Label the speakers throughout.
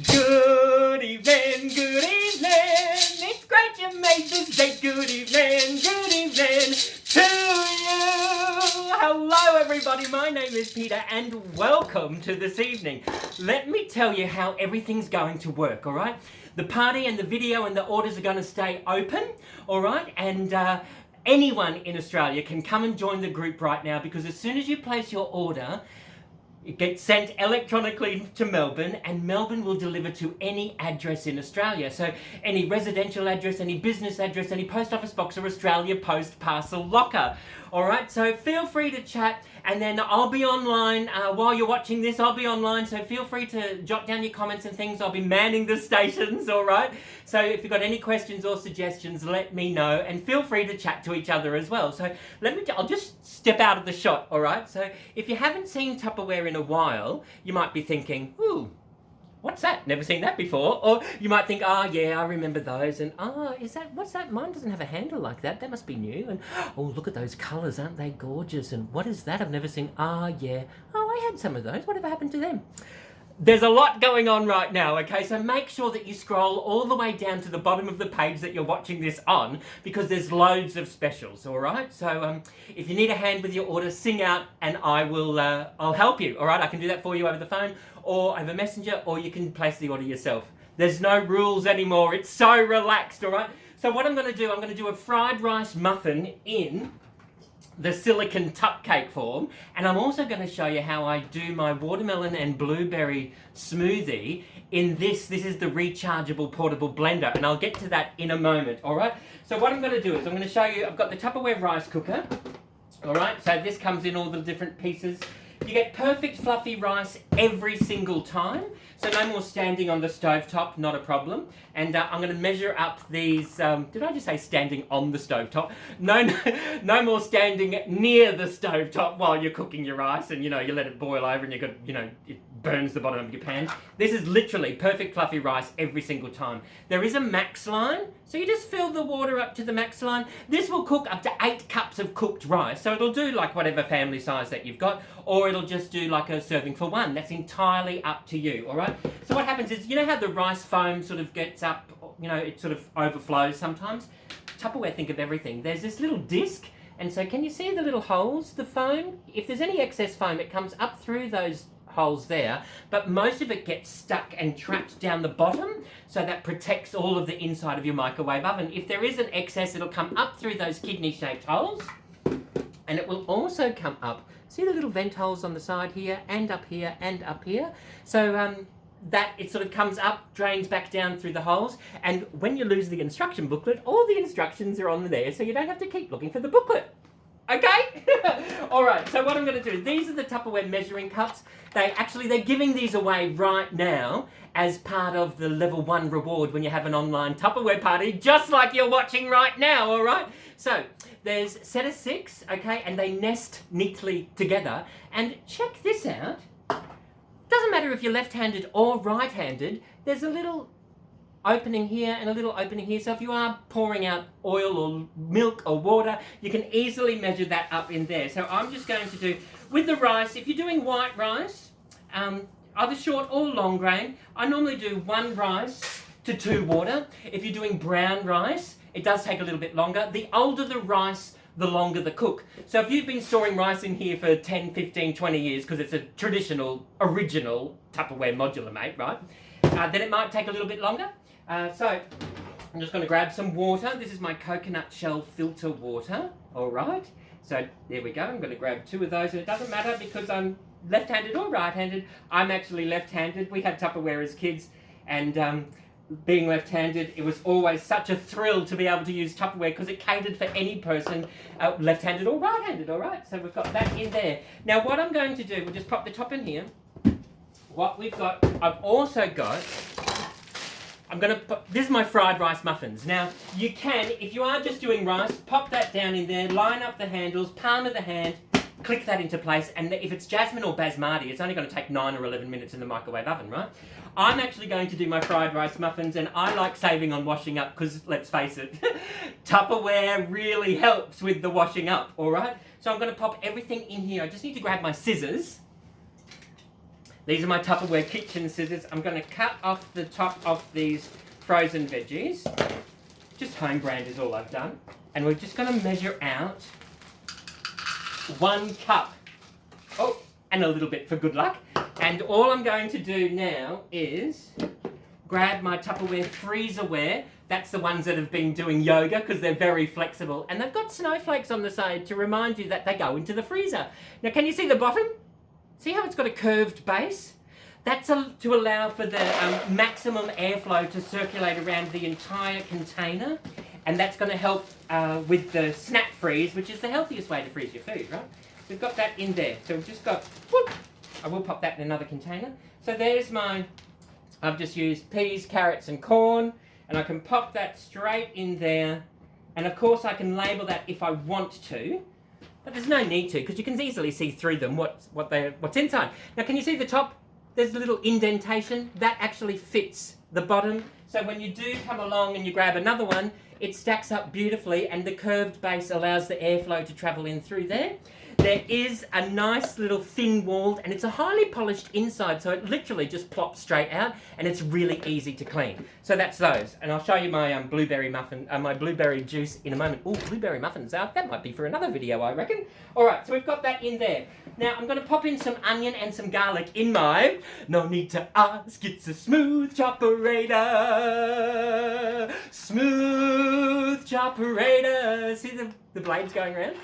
Speaker 1: Good evening, good evening. It's great you made this day. Good evening to you. Hello everybody, my name is Peter and welcome to this evening. Let me tell you how everything's going to work, alright? The party and the video and the orders are going to stay open, alright? And anyone in Australia can come and join the group right now, because as soon as you place your order, it gets sent electronically to Melbourne, and Melbourne will deliver to any address in Australia. So any residential address, any business address, any post office box or Australia Post parcel locker. Alright, so feel free to chat, and then I'll be online while you're watching this. I'll be online, so feel free to jot down your comments and things. I'll be manning the stations, alright? So if you've got any questions or suggestions, let me know, and feel free to chat to each other as well. So I'll just step out of the shot, alright? So if you haven't seen Tupperware in a while, you might be thinking, ooh, what's that? Never seen that before. Or you might think, oh yeah, I remember those. And what's that? Mine doesn't have a handle like that. That must be new. And oh, look at those colours, aren't they gorgeous? And what is that? I've never seen. Yeah. Oh, I had some of those. Whatever happened to them? There's a lot going on right now, okay? So make sure that you scroll all the way down to the bottom of the page that you're watching this on, because there's loads of specials, all right? So if you need a hand with your order, sing out and I'll help you, all right? I can do that for you over the phone or over Messenger, or you can place the order yourself. There's no rules anymore. It's so relaxed, all right? So what I'm going to do a fried rice muffin in the silicone Tupcake form, and I'm also going to show you how I do my watermelon and blueberry smoothie in this is the rechargeable portable blender, and I'll get to that in a moment, alright? So what I'm going to do is I'm going to show you, I've got the Tupperware rice cooker, alright? So this comes in all the different pieces. You get perfect fluffy rice every single time, so no more standing on the stovetop, not a problem. And I'm going to measure up these, did I just say standing on the stovetop? No more standing near the stovetop while you're cooking your rice and, you let it boil over and it burns the bottom of your pan. This is literally perfect fluffy rice every single time. There is a max line, so you just fill the water up to the max line. This will cook up to 8 cups of cooked rice, so it'll do like whatever family size that you've got, or it'll just do like a serving for one. That's entirely up to you, alright? So what happens is, you know how the rice foam sort of gets up, it sort of overflows sometimes? Tupperware think of everything. There's this little disc, and so can you see the little holes, the foam? If there's any excess foam, it comes up through those holes there, but most of it gets stuck and trapped down the bottom, so that protects all of the inside of your microwave oven. If there is an excess, it'll come up through those kidney-shaped holes, and it will also come up. See the little vent holes on the side here, and up here, and up here? So that it sort of comes up, drains back down through the holes, and when you lose the instruction booklet, all the instructions are on there, so you don't have to keep looking for the booklet. Okay? Alright, so what I'm going to do, these are the Tupperware measuring cups. They're giving these away right now as part of the level 1 reward when you have an online Tupperware party, just like you're watching right now, alright? So, there's a set of 6, okay, and they nest neatly together. And check this out. Doesn't matter if you're left-handed or right-handed, there's a little opening here and a little opening here, so if you are pouring out oil or milk or water, you can easily measure that up in there. So I'm just going to do, with the rice, if you're doing white rice, either short or long grain, I normally do 1 rice to 2 water. If you're doing brown rice, it does take a little bit longer. The older the rice, the longer the cook. So if you've been storing rice in here for 10, 15, 20 years, because it's a traditional, original Tupperware modular mate, right? Then it might take a little bit longer. So I'm just going to grab some water. This is my coconut shell filter water. All right. So there we go. I'm going to grab 2 of those. And it doesn't matter because I'm left-handed or right-handed. I'm actually left-handed. We had Tupperware as kids, and being left-handed, it was always such a thrill to be able to use Tupperware because it catered for any person, left-handed or right-handed. All right. So we've got that in there. Now what I'm going to do, we'll just pop the top in here. What we've got, I've also got, this is my fried rice muffins. Now, you can, if you are just doing rice, pop that down in there, line up the handles, palm of the hand, click that into place, and if it's jasmine or basmati, it's only going to take 9 or 11 minutes in the microwave oven, right? I'm actually going to do my fried rice muffins, and I like saving on washing up, because, let's face it, Tupperware really helps with the washing up, alright? So I'm going to pop everything in here. I just need to grab my scissors. These are my Tupperware kitchen scissors. I'm going to cut off the top of these frozen veggies. Just home brand is all I've done. And we're just going to measure out 1 cup. Oh, and a little bit for good luck. And all I'm going to do now is grab my Tupperware freezerware. That's the ones that have been doing yoga because they're very flexible. And they've got snowflakes on the side to remind you that they go into the freezer. Now, can you see the bottom? See how it's got a curved base? That's to allow for the maximum airflow to circulate around the entire container. And that's going to help with the snap freeze, which is the healthiest way to freeze your food, right? We've got that in there. So we've just got, whoop, I will pop that in another container. So there's I've just used peas, carrots and corn. And I can pop that straight in there. And of course I can label that if I want to. But there's no need to, because you can easily see through them what's inside. Now can you see the top? There's a little indentation. That actually fits the bottom. So when you do come along and you grab another one, it stacks up beautifully and the curved base allows the airflow to travel in through there. There is a nice little thin walled, and it's a highly polished inside, so it literally just plops straight out, and it's really easy to clean. So that's those, and I'll show you my blueberry muffin, my blueberry juice in a moment. Oh, blueberry muffins out. That might be for another video, I reckon. All right, so we've got that in there. Now I'm going to pop in some onion and some garlic in my. No need to ask, it's a smooth choperator. Smooth choperator. See the blades going around?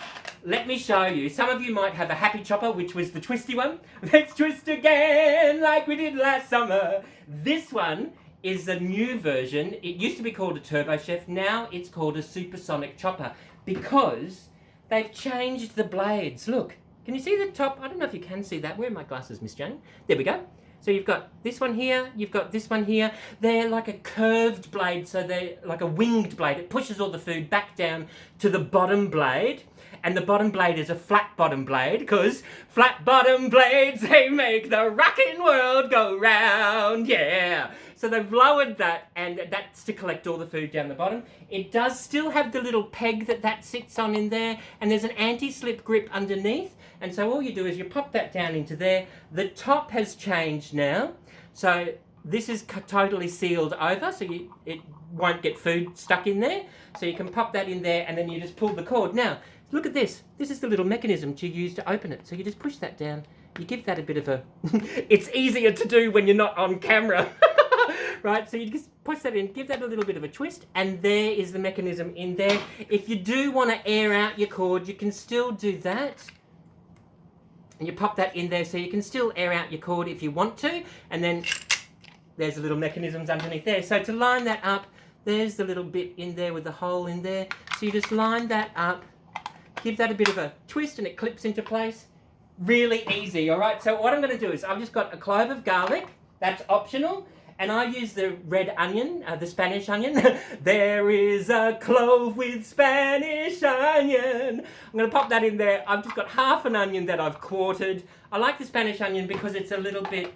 Speaker 1: Let me show you. Some of you might have a happy chopper, which was the twisty one. Let's twist again like we did last summer. This one is a new version. It used to be called a Turbo Chef. Now it's called a supersonic chopper because they've changed the blades. Look, can you see the top? I don't know if you can see that. Where are my glasses, Miss Jane? There we go. So you've got this one here, you've got this one here. They're like a curved blade, so they're like a winged blade. It pushes all the food back down to the bottom blade. And the bottom blade is a flat bottom blade, because flat bottom blades, they make the rockin' world go round, yeah. So they've lowered that, and that's to collect all the food down the bottom. It does still have the little peg that sits on in there, and there's an anti-slip grip underneath. And so all you do is you pop that down into there. The top has changed now. So this is totally sealed over, so it won't get food stuck in there. So you can pop that in there, and then you just pull the cord. Now, look at this. This is the little mechanism to use to open it. So you just push that down. You give that a bit of a... It's easier to do when you're not on camera. Right, so you just push that in, give that a little bit of a twist, and there is the mechanism in there. If you do want to air out your cord, you can still do that. And you pop that in there, so you can still air out your cord if you want to. And then there's the little mechanisms underneath there. So to line that up, there's the little bit in there with the hole in there. So you just line that up. Give that a bit of a twist and it clips into place. Really easy, all right? So what I'm going to do is I've just got a clove of garlic. That's optional. And I use the red onion, the Spanish onion. There is a clove with Spanish onion. I'm going to pop that in there. I've just got half an onion that I've quartered. I like the Spanish onion because it's a little bit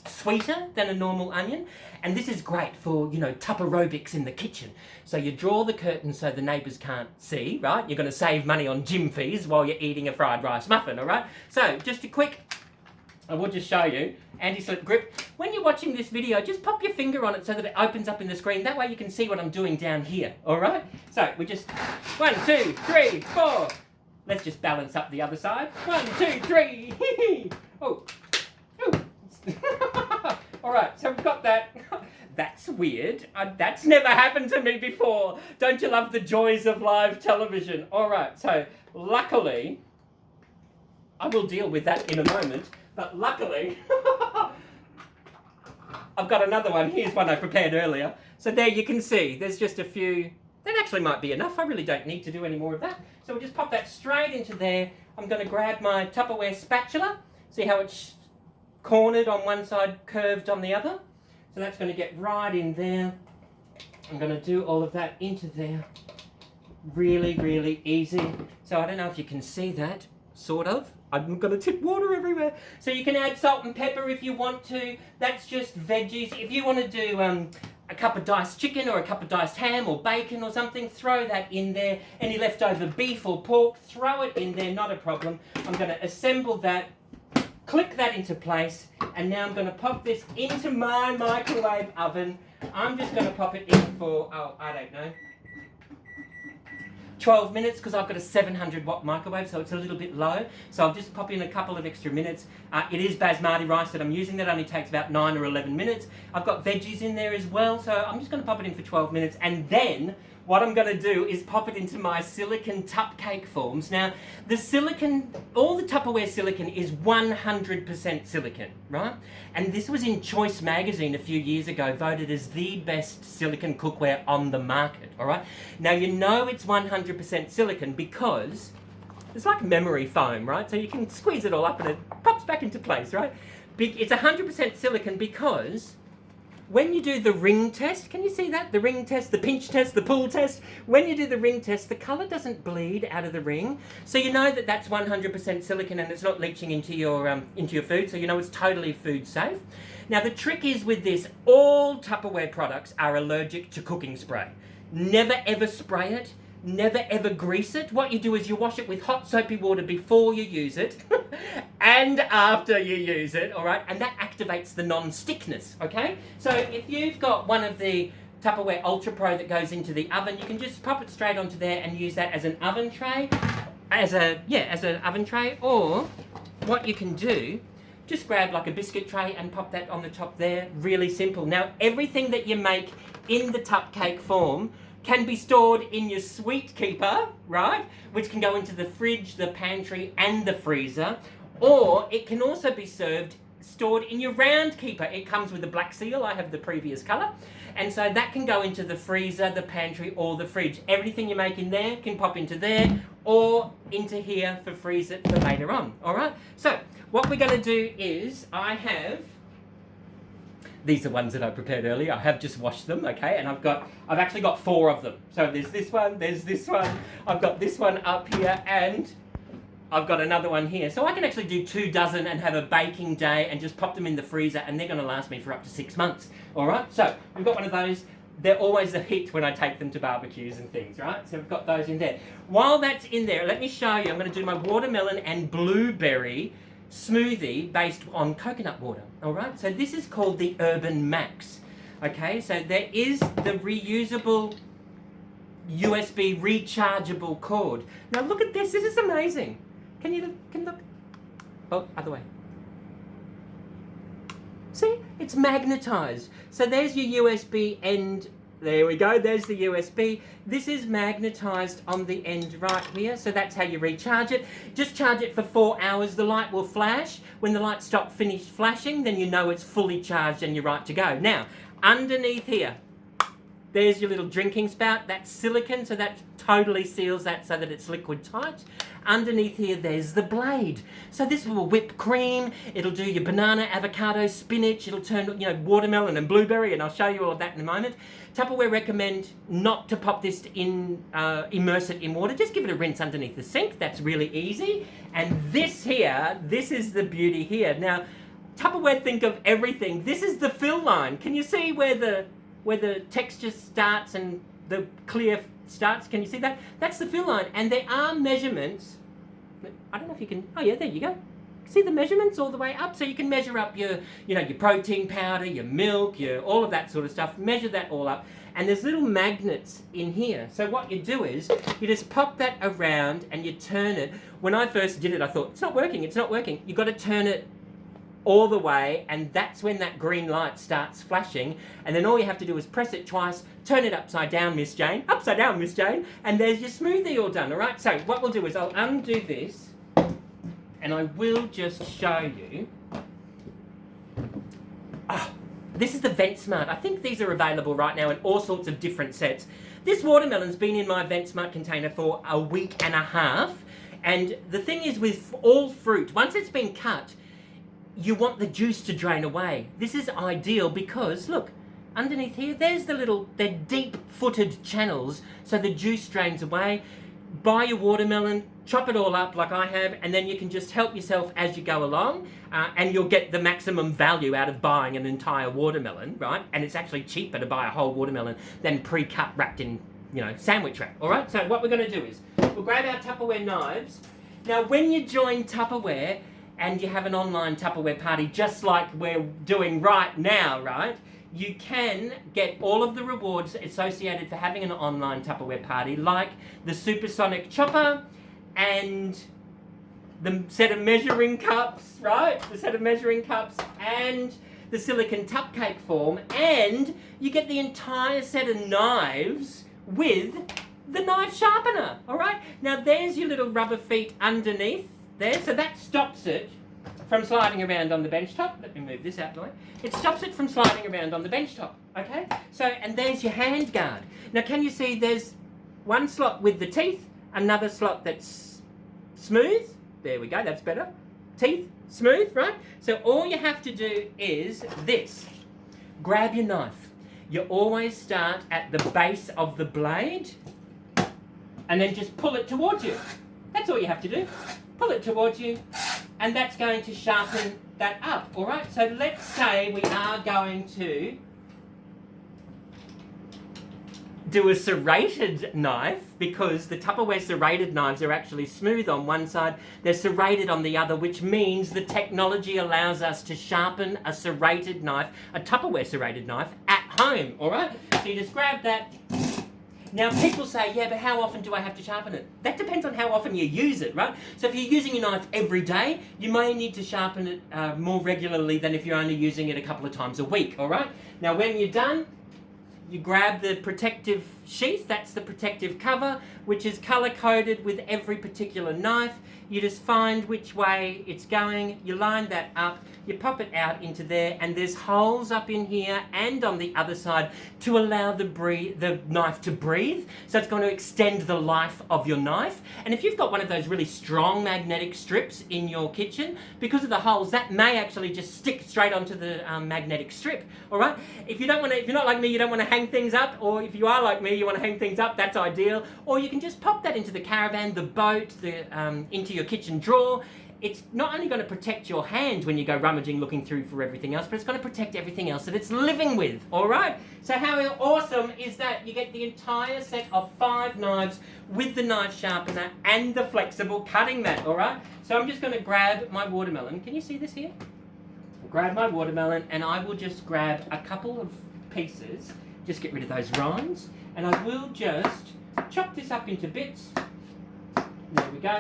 Speaker 1: sweeter than a normal onion. And this is great for, Tupperrobics in the kitchen. So you draw the curtain so the neighbours can't see, right? You're going to save money on gym fees while you're eating a fried rice muffin, all right? So just a quick... I will just show you, anti-slip grip. When you're watching this video, just pop your finger on it so that it opens up in the screen. That way you can see what I'm doing down here, all right? So we just, 1, 2, 3, 4. Let's just balance up the other side. 1, 2, 3. Oh. All right, so we've got that. That's weird. That's never happened to me before. Don't you love the joys of live television? All right, so luckily, I will deal with that in a moment. But luckily, I've got another one. Here's one I prepared earlier. So there you can see, there's just a few. That actually might be enough. I really don't need to do any more of that. So we'll just pop that straight into there. I'm going to grab my Tupperware spatula. See how it's cornered on one side, curved on the other? So that's going to get right in there. I'm going to do all of that into there. Really, really easy. So I don't know if you can see that, sort of. I'm going to tip water everywhere. So you can add salt and pepper if you want to. That's just veggies. If you want to do a cup of diced chicken or a cup of diced ham or bacon or something, throw that in there. Any leftover beef or pork, throw it in there, not a problem. I'm going to assemble that click that into place, and now I'm going to pop this into my microwave oven. I'm just going to pop it in for, I don't know, 12 minutes, because I've got a 700 watt microwave, so it's a little bit low. So I'll just pop in a couple of extra minutes. It is basmati rice that I'm using. That only takes about 9 or 11 minutes. I've got veggies in there as well, so I'm just going to pop it in for 12 minutes, and then what I'm going to do is pop it into my silicone Tupcake forms. Now, the silicone, all the Tupperware silicone is 100% silicone, right? And this was in Choice magazine a few years ago, voted as the best silicone cookware on the market, all right? Now, you know it's 100% silicone because it's like memory foam, right? So you can squeeze it all up and it pops back into place, right? It's 100% silicone because when you do the ring test, can you see that? The ring test, the pinch test, the pull test. When you do the ring test, the colour doesn't bleed out of the ring. So you know that that's 100% silicone and it's not leaching into your food. So you know it's totally food safe. Now the trick is with this, all Tupperware products are allergic to cooking spray. Never ever spray it. Never ever grease it. What you do is you wash it with hot soapy water before you use it and after you use it, all right? And that activates the non-stickness, okay? So if you've got one of the Tupperware Ultra Pro that goes into the oven, you can just pop it straight onto there and use that as an oven tray, as an oven tray, or what you can do, just grab like a biscuit tray and pop that on the top there. Really simple. Now, everything that you make in the Tupcake form can be stored in your sweet keeper, right? Which can go into the fridge, the pantry, and the freezer. Or it can also be stored in your round keeper. It comes with a black seal. I have the previous colour. And so that can go into the freezer, the pantry, or the fridge. Everything you make in there can pop into there or into here for freeze it for later on, all right? So what we're going to do is these are ones that I prepared earlier. I have just washed them, okay? And I've actually got 4 of them. So there's this one, I've got this one up here, and I've got another one here. So I can actually do 2 dozen and have a baking day and just pop them in the freezer, and they're going to last me for up to 6 months, all right? So we've got one of those. They're always a hit when I take them to barbecues and things, right? So we've got those in there. While that's in there, let me show you. I'm going to do my watermelon and blueberry smoothie based on coconut water, all right? So this is called the Urbanmax, okay? So there is the reusable USB rechargeable cord. Now look at this. This is amazing. Can you look? Oh, other way. See, it's magnetized. So there's your USB end. There we go, there's the USB. This is magnetized on the end right here, so that's how you recharge it. Just charge it for 4 hours, the light will flash. When the light finishes flashing, then you know it's fully charged and you're right to go. Now, underneath here, there's your little drinking spout. That's silicone, so that totally seals that so that it's liquid tight. Underneath here, there's the blade. So this will whip cream. It'll do your banana, avocado, spinach. It'll turn, watermelon and blueberry, and I'll show you all of that in a moment. Tupperware recommend not to pop this in, immerse it in water. Just give it a rinse underneath the sink. That's really easy. And this here, this is the beauty here. Now, Tupperware think of everything. This is the fill line. Can you see where the texture starts and the clear starts? Can you see that? That's the fill line. And there are measurements. I don't know if you can. Oh yeah, there you go. See the measurements all the way up? So you can measure up your protein powder, your milk, all of that sort of stuff. Measure that all up. And there's little magnets in here. So what you do is you just pop that around and you turn it. When I first did it, I thought, it's not working. You've got to turn it all the way, and that's when that green light starts flashing, and then all you have to do is press it twice, turn it upside down, Miss Jane, and there's your smoothie all done, all right? So what we'll do is I'll undo this, and I will just show you. This is the VentSmart. I think these are available right now in all sorts of different sets. This watermelon's been in my VentSmart container for a week and a half, and the thing is with all fruit, once it's been cut, you want the juice to drain away. This is ideal because, look, underneath here, they're deep-footed channels, so the juice drains away. Buy your watermelon, chop it all up like I have, and then you can just help yourself as you go along, and you'll get the maximum value out of buying an entire watermelon, right? And it's actually cheaper to buy a whole watermelon than pre-cut wrapped in, sandwich wrap, all right? So what we're going to do is we'll grab our Tupperware knives. Now, when you join Tupperware, and you have an online Tupperware party just like we're doing right now, right? You can get all of the rewards associated for having an online Tupperware party, like the supersonic chopper and the set of measuring cups, right? The set of measuring cups and the silicone Tupcake form, and you get the entire set of knives with the knife sharpener, all right? Now there's your little rubber feet underneath there, so that stops it from sliding around on the bench top. Let me move this out of the way. It stops it from sliding around on the bench top, okay? So, and there's your hand guard. Now can you see there's one slot with the teeth, another slot that's smooth. There we go, that's better. Teeth, smooth, right? So all you have to do is this. Grab your knife. You always start at the base of the blade and then just pull it towards you. That's all you have to do. Pull it towards you, and that's going to sharpen that up, all right? So let's say we are going to do a serrated knife, because the Tupperware serrated knives are actually smooth on one side, they're serrated on the other, which means the technology allows us to sharpen a serrated knife, a Tupperware serrated knife, at home, all right? So you just grab that. Now people say, yeah, but how often do I have to sharpen it? That depends on how often you use it, right? So if you're using your knife every day, you may need to sharpen it more regularly than if you're only using it a couple of times a week, all right? Now when you're done, you grab the protective sheath, that's the protective cover, which is colour-coded with every particular knife. You just find which way it's going, you line that up, you pop it out into there, and there's holes up in here and on the other side to allow the knife to breathe. So it's going to extend the life of your knife. And if you've got one of those really strong magnetic strips in your kitchen, because of the holes, that may actually just stick straight onto the magnetic strip. All right. If you're not like me, you don't want to hang things up, or if you are like me, you want to hang things up, that's ideal. Or you can just pop that into the caravan, the boat, into your kitchen drawer. It's not only going to protect your hand when you go rummaging looking through for everything else, but it's going to protect everything else that it's living with, all right? So how awesome is that? You get the entire set of 5 knives with the knife sharpener and the flexible cutting mat, all right? So I'm just going to grab my watermelon. Can you see this here? I'll grab my watermelon, and I will just grab a couple of pieces, just get rid of those rinds, and I will just chop this up into bits. There we go.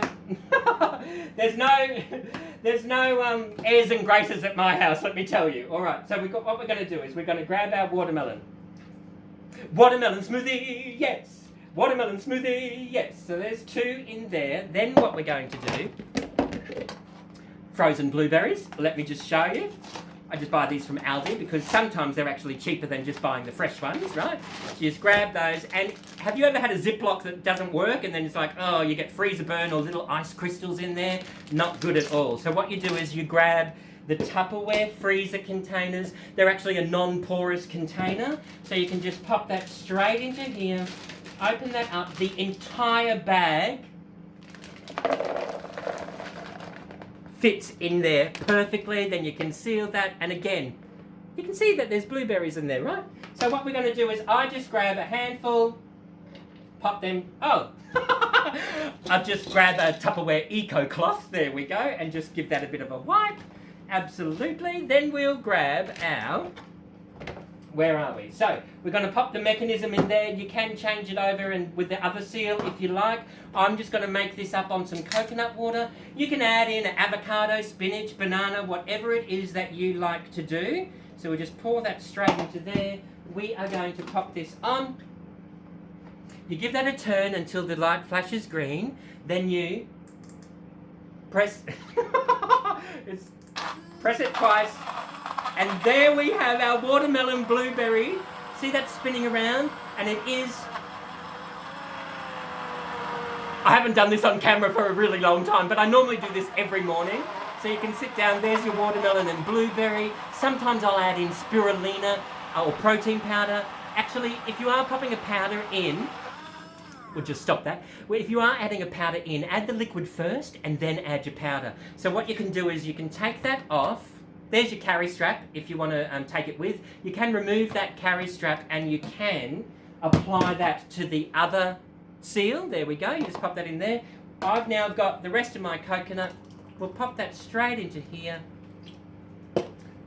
Speaker 1: There's no airs and graces at my house, let me tell you. All right, so what we're going to do is we're going to grab our watermelon. Watermelon smoothie, yes. Watermelon smoothie, yes. So there's 2 in there. Then what we're going to do, frozen blueberries. Let me just show you. I just buy these from Aldi because sometimes they're actually cheaper than just buying the fresh ones, right? So you just grab those. And have you ever had a Ziploc that doesn't work and then it's like, oh, you get freezer burn or little ice crystals in there? Not good at all. So what you do is you grab the Tupperware freezer containers. They're actually a non-porous container. So you can just pop that straight into here, open that up, the entire bag fits in there perfectly. Then you can seal that, and again, you can see that there's blueberries in there, right? So what we're going to do is I just grab a handful, pop them, I'll just grab a Tupperware Eco Cloth, there we go, and just give that a bit of a wipe, absolutely. Then we'll grab our, where are we? So we're going to pop the mechanism in there. You can change it over and with the other seal if you like. I'm just going to make this up on some coconut water. You can add in avocado, spinach, banana, whatever it is that you like to do. So we just pour that straight into there. We are going to pop this on. You give that a turn until the light flashes green. Then you press, press it twice. And there we have our watermelon blueberry. See that spinning around? And it is... I haven't done this on camera for a really long time, but I normally do this every morning. So you can sit down, there's your watermelon and blueberry. Sometimes I'll add in spirulina or protein powder. Actually, if you are popping a powder in, we'll just stop that. Well, if you are adding a powder in, add the liquid first and then add your powder. So what you can do is you can take that off. There's your carry strap if you want to take it with. You can remove that carry strap and you can apply that to the other seal. There we go. You just pop that in there. I've now got the rest of my coconut we'll pop that straight into here.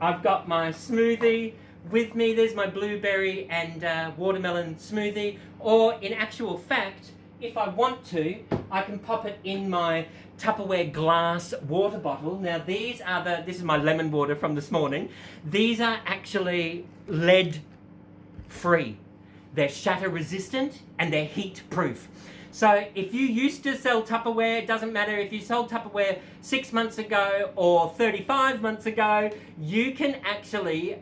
Speaker 1: I've got my smoothie with me. There's my blueberry and watermelon smoothie. Or in actual fact, if I want to, I can pop it in my Tupperware glass water bottle. Now this is my lemon water from this morning. These are actually lead free. They're shatter resistant and they're heat proof. So if you used to sell Tupperware, it doesn't matter if you sold Tupperware 6 months ago or 35 months ago, you can actually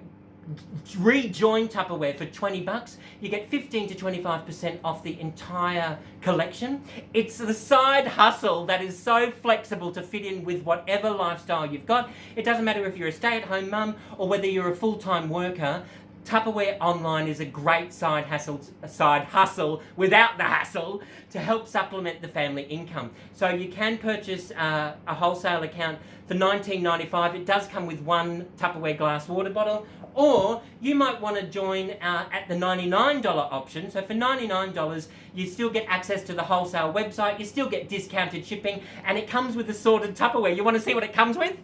Speaker 1: rejoin Tupperware for $20. You get 15 to 25% off the entire collection. It's the side hustle that is so flexible to fit in with whatever lifestyle you've got. It doesn't matter if you're a stay-at-home mum or whether you're a full-time worker. Tupperware Online is a great side hustle without the hassle to help supplement the family income. So you can purchase a wholesale account for $19.95. It does come with one Tupperware glass water bottle, or you might want to join at the $99 option. So for $99, you still get access to the wholesale website, you still get discounted shipping, and it comes with assorted Tupperware. You want to see what it comes with?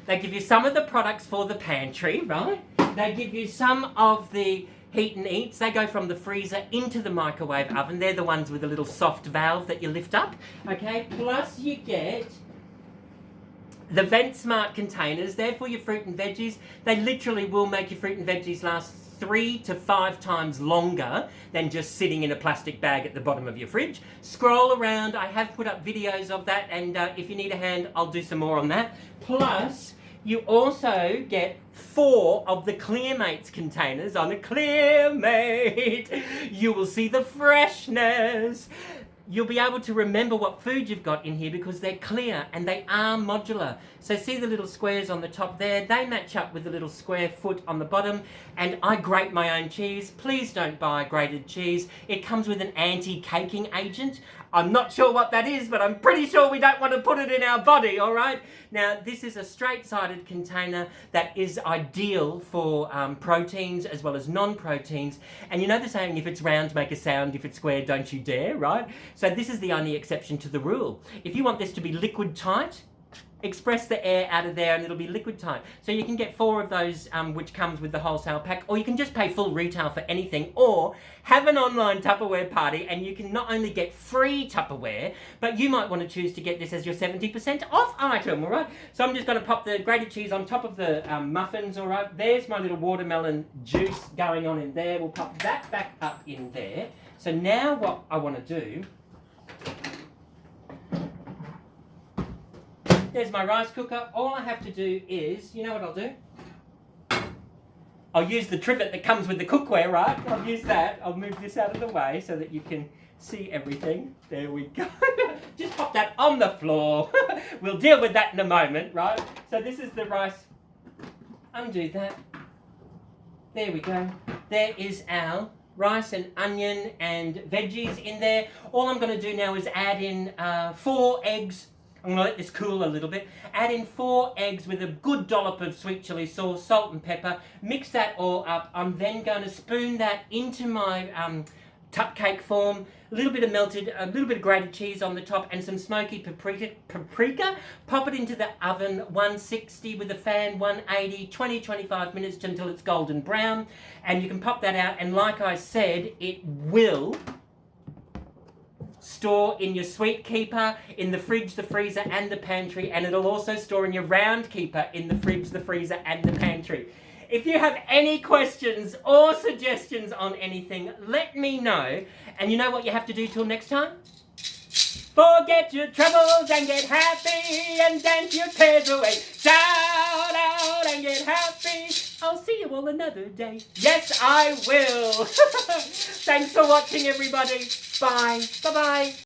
Speaker 1: They give you some of the products for the pantry, right? They give you some of the heat and eats. They go from the freezer into the microwave oven. They're the ones with a little soft valve that you lift up, okay? Plus you get the Vent Smart containers. They're for your fruit and veggies. They literally will make your fruit and veggies last 3 to 5 times longer than just sitting in a plastic bag at the bottom of your fridge. Scroll around. I have put up videos of that, and if you need a hand, I'll do some more on that. Plus, you also get 4 of the Clearmates containers on a Clearmate. You will see the freshness. You'll be able to remember what food you've got in here because they're clear and they are modular. So see the little squares on the top there? They match up with the little square foot on the bottom. And I grate my own cheese. Please don't buy grated cheese. It comes with an anti-caking agent. I'm not sure what that is, but I'm pretty sure we don't want to put it in our body, all right? Now, this is a straight-sided container that is ideal for proteins as well as non-proteins. And you know the saying, if it's round, make a sound. If it's square, don't you dare, right? So this is the only exception to the rule. If you want this to be liquid tight, express the air out of there and it'll be liquid tight. So you can get 4 of those, which comes with the wholesale pack, or you can just pay full retail for anything, or have an online Tupperware party and you can not only get free Tupperware, but you might want to choose to get this as your 70% off item, all right? So I'm just going to pop the grated cheese on top of the muffins, all right? There's my little watermelon juice going on in there. We'll pop that back up in there. So now what I want to do, there's my rice cooker. All I have to do is, you know what I'll do? I'll use the trivet that comes with the cookware, right? I'll use that. I'll move this out of the way so that you can see everything. There we go. Just pop that on the floor. We'll deal with that in a moment, right? So this is the rice. Undo that. There we go. There is our rice and onion and veggies in there. All I'm going to do now is add in 4 eggs. I'm going to let this cool a little bit. Add in 4 eggs with a good dollop of sweet chili sauce, salt and pepper. Mix that all up. I'm then going to spoon that into my Tupcake form. A little bit of grated cheese on the top and some smoky paprika. Pop it into the oven, 160 with a fan, 180, 20-25 minutes until it's golden brown. And you can pop that out, and like I said, it will store in your sweet keeper, in the fridge, the freezer and the pantry, and it'll also store in your round keeper in the fridge, the freezer and the pantry. If you have any questions or suggestions on anything, let me know. And you know what you have to do till next time? Forget your troubles and get happy and dance your cares away. Shout out and get happy. I'll see you all another day. Yes, I will. Thanks for watching, everybody. Bye. Bye-bye.